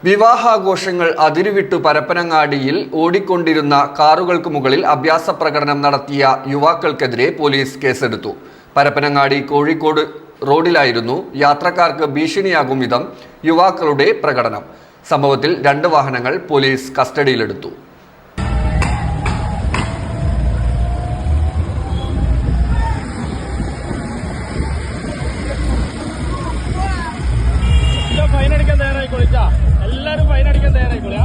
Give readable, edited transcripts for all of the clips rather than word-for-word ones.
വിവാഹാഘോഷങ്ങൾ അതിരുവിട്ടു പരപ്പനങ്ങാടിയിൽ ഓടിക്കൊണ്ടിരുന്ന കാറുകൾക്ക് മുകളിൽ അഭ്യാസ പ്രകടനം നടത്തിയ യുവാക്കൾക്കെതിരെ പോലീസ് കേസെടുത്തു. പരപ്പനങ്ങാടി കോഴിക്കോട് റോഡിലായിരുന്നു യാത്രക്കാർക്ക് ഭീഷണിയാകും വിധം യുവാക്കളുടെ പ്രകടനം. സംഭവത്തിൽ 2 വാഹനങ്ങൾ പോലീസ് കസ്റ്റഡിയിലെടുത്തു. എല്ലാരും ഫൈൻ അടിക്കാൻ തയ്യാറായിക്കോളാ.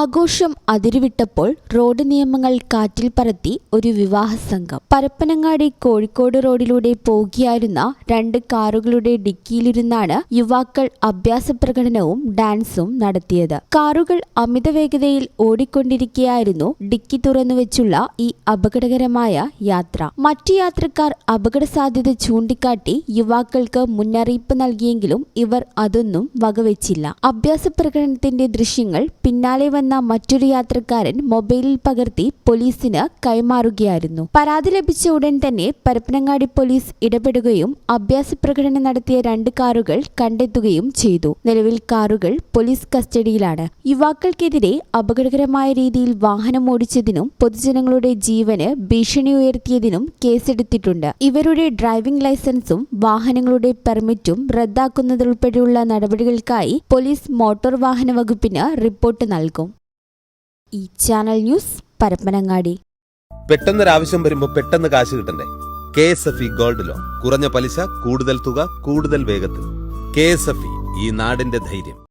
ആഘോഷം അതിരുവിട്ടപ്പോൾ റോഡ് നിയമങ്ങൾ കാറ്റിൽ പറത്തി ഒരു വിവാഹ സംഘം. പരപ്പനങ്ങാടി കോഴിക്കോട് റോഡിലൂടെ പോകുകയായിരുന്ന 2 കാറുകളുടെ ഡിക്കിയിലിരുന്നാണ് യുവാക്കൾ അഭ്യാസ പ്രകടനവും ഡാൻസും നടത്തിയത്. കാറുകൾ അമിത വേഗതയിൽ ഓടിക്കൊണ്ടിരിക്കെയായിരുന്നു ഡിക്കി തുറന്നുവെച്ചുള്ള ഈ അപകടകരമായ യാത്ര. മറ്റു യാത്രക്കാർ അപകട സാധ്യത ചൂണ്ടിക്കാട്ടി യുവാക്കൾക്ക് മുന്നറിയിപ്പ് നൽകിയെങ്കിലും ഇവർ അതൊന്നും വകവെച്ചില്ല. അഭ്യാസ പ്രകടനത്തിന്റെ ദൃശ്യങ്ങൾ പിന്നാലെ വന്ന മറ്റൊരു യാത്രക്കാരൻ മൊബൈലിൽ പകർത്തി പോലീസിന് കൈമാറുകയായിരുന്നു. പരാതി ലഭിച്ച ഉടൻ തന്നെ പരപ്പനങ്ങാടി പോലീസ് ഇടപെടുകയും അഭ്യാസ പ്രകടനം നടത്തിയ 2 കാറുകൾ കണ്ടെത്തുകയും ചെയ്തു. നിലവിൽ കാറുകൾ പോലീസ് കസ്റ്റഡിയിലാണ്. യുവാക്കൾക്കെതിരെ അപകടകരമായ രീതിയിൽ വാഹനം ഓടിച്ചതിനും പൊതുജനങ്ങളുടെ ജീവന് ഭീഷണി ഉയർത്തിയതിനും കേസെടുത്തിട്ടുണ്ട്. ഇവരുടെ ഡ്രൈവിംഗ് ലൈസൻസും വാഹനങ്ങളുടെ പെർമിറ്റും റദ്ദാക്കുന്നതുൾപ്പെടെയുള്ള നടപടികൾക്കായി പോലീസ് മോട്ടോർ വാഹന വകുപ്പിന് റിപ്പോർട്ട് നൽകും. ഈ ചാനൽ ന്യൂസ് പരപ്പനങ്ങാടി. പെട്ടെന്നൊരാവശ്യം വരുമ്പോ പെട്ടെന്ന് കാശ് കിട്ടണ്ടേ? KSFE gold loan. കുറഞ്ഞ പലിശ, കൂടുതൽ തുക, കൂടുതൽ വേഗത്തിൽ. KSFE, ഈ നാടിന്റെ ധൈര്യം.